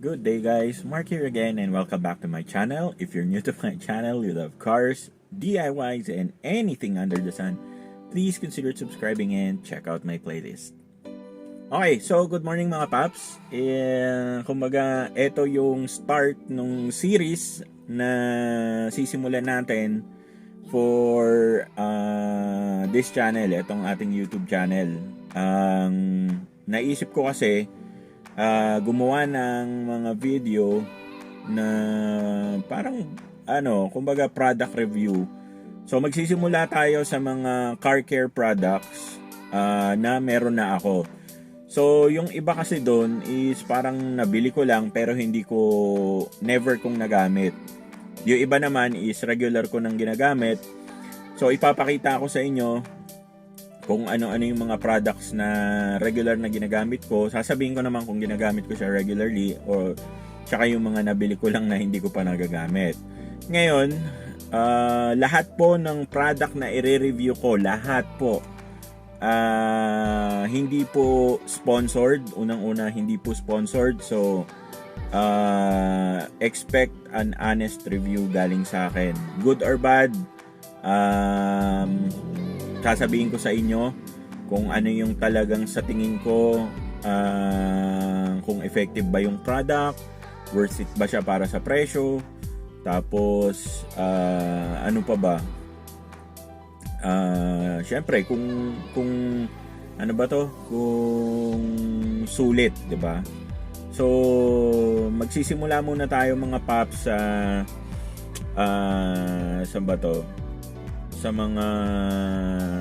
Good day guys, Mark here again and welcome back to my channel. If you're new to my channel, you love cars, DIYs, and anything under the sun, please consider subscribing and check out my playlist. Okay, so good morning mga paps. Kumbaga, ito yung start nung series na sisimulan natin for this channel, itong ating YouTube channel. Ang naisip ko kasi gumawa ng mga video na parang kumbaga product review. So magsisimula tayo sa mga car care products na meron na ako. So yung iba kasi doon is parang nabili ko lang pero hindi ko never kong nagamit. Yung iba naman is regular ko nang ginagamit. So ipapakita ko sa inyo kung ano-ano yung mga products na regular na ginagamit ko. Sasabihin ko naman kung ginagamit ko siya regularly or tsaka yung mga nabili ko lang na hindi ko pa nagagamit. Ngayon, lahat po ng product na i-review ko, lahat po, hindi po sponsored. Unang-una, hindi po sponsored. So, expect an honest review galing sa akin. Good or bad, sasabihin ko sa inyo kung ano yung talagang sa tingin ko, kung effective ba yung product, worth it ba siya para sa presyo, tapos ano pa ba, syempre kung ano ba to, kung sulit, 'di ba? So magsisimula muna tayo mga paps sa saan ba to? Sa mga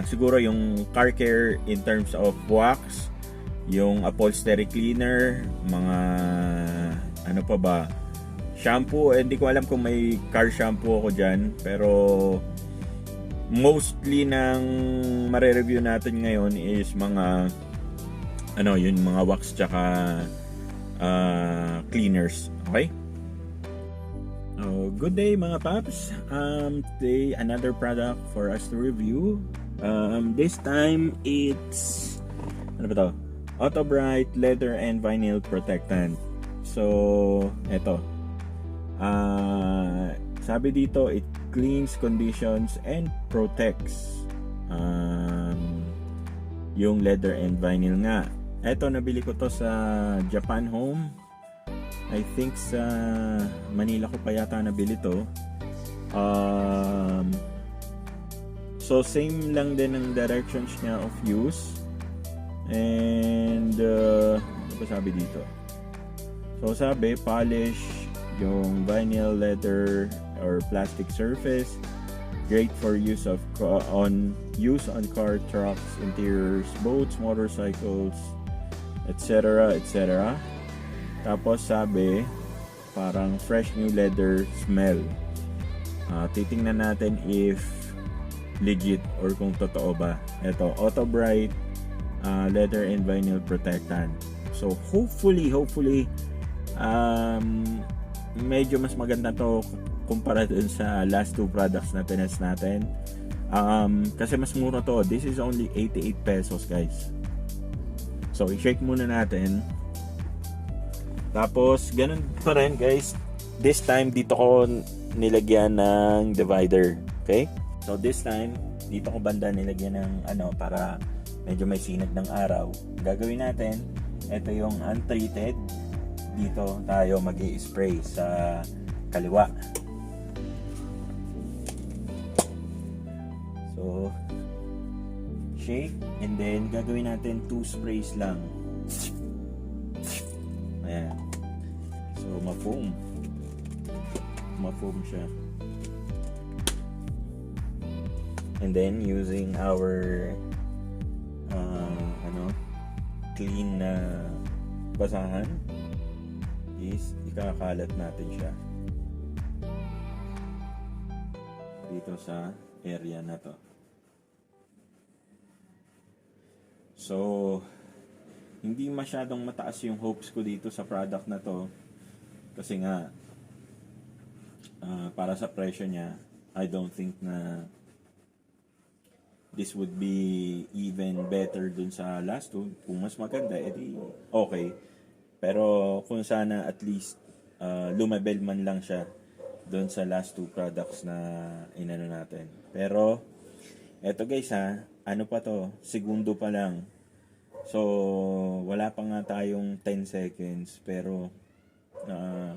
siguro yung car care in terms of wax, yung upholstery cleaner, mga ano pa ba, shampoo. Hindi ko alam kung may car shampoo ako dyan, pero mostly ng mare-review natin ngayon is mga yun, mga wax tsaka cleaners. Okay? Good day mga paps. Today another product for us to review. This time it's ano ba to? Autobright Leather and Vynil Protectant. So eto. Sabi dito, it cleans, conditions, and protects yung leather and vinyl nga. Eto, nabili ko to sa Japan Home. I think sa Manila ko pa yata nabili to. So same lang din ang directions niya of use. And ano ba sabi dito? So sabi, polish yung vinyl, leather or plastic surface. Great for use on car, trucks, interiors, boats, motorcycles, etc. etc. Tapos sabi, parang fresh new leather smell. Titingnan natin if legit or kung totoo ba. Ito, Autobright Leather and Vinyl Protectant. So hopefully medyo mas maganda to kumpara dun sa last two products na tinest natin. Kasi mas mura to. This is only 88 pesos guys. So i-shake muna natin. Tapos, ganun pa rin guys. This time, dito ko nilagyan ng divider. Okay? So, this time, dito ko banda nilagyan ng para medyo may sinag ng araw. Gagawin natin, ito yung untreated. Dito tayo mag-i-spray sa kaliwa. So, shake. And then, gagawin natin 2 sprays lang. Ayan. So, ma-foam siya. And then, using our clean na basahan is ikakalat natin siya dito sa area na to. So, hindi masyadong mataas yung hopes ko dito sa product na to kasi nga para sa presyo niya, I don't think na this would be even better dun sa last two. Kung mas maganda, edi okay. Pero kung sana at least lumabel man lang siya doon sa last two products na inano natin. Pero eto guys ha, ano pa to? Segundo pa lang. So wala pa nga tayong 10 seconds pero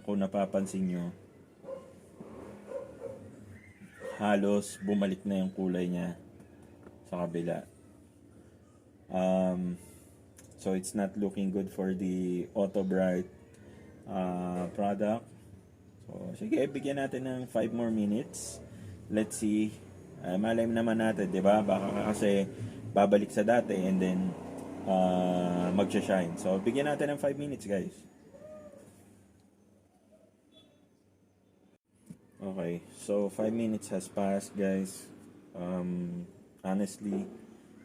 kung napapansin nyo, halos bumalik na yung kulay niya sa kabila. So it's not looking good for the Autobright product. So sige, bigyan natin ng 5 more minutes. Let's see. Malay naman natin, 'di ba? Baka kasi babalik sa dati and then magsha-shine. So bigyan natin ng 5 minutes, guys. Okay, so 5 minutes has passed, guys. Honestly,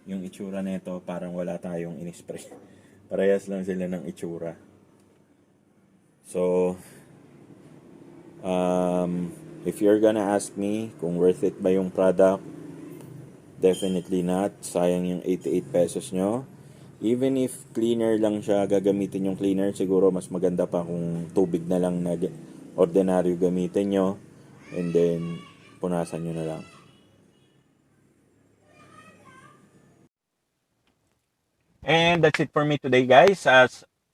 yung itsura nito parang wala tayong in-spray. Parehas lang sila ng itsura. So, if you're gonna ask me kung worth it ba yung product, definitely not. Sayang yung 88 pesos nyo. Even if cleaner lang siya, gagamitin yung cleaner, siguro mas maganda pa kung tubig na lang na ordinaryo gamitin nyo. And then, punasan nyo na lang. And that's it for me today, guys.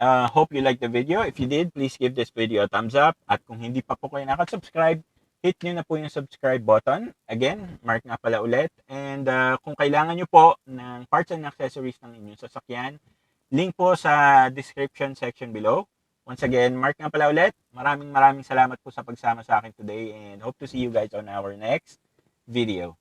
Hope you liked the video. If you did, please give this video a thumbs up. At kung hindi pa po kayo nakasubscribe, hit nyo na po yung subscribe button. Again, Mark nga pala ulit. And kung kailangan nyo po ng parts and accessories ng inyong sasakyan, link po sa description section below. Once again, Mark nga pala ulit. Maraming salamat po sa pagsama sa akin today and hope to see you guys on our next video.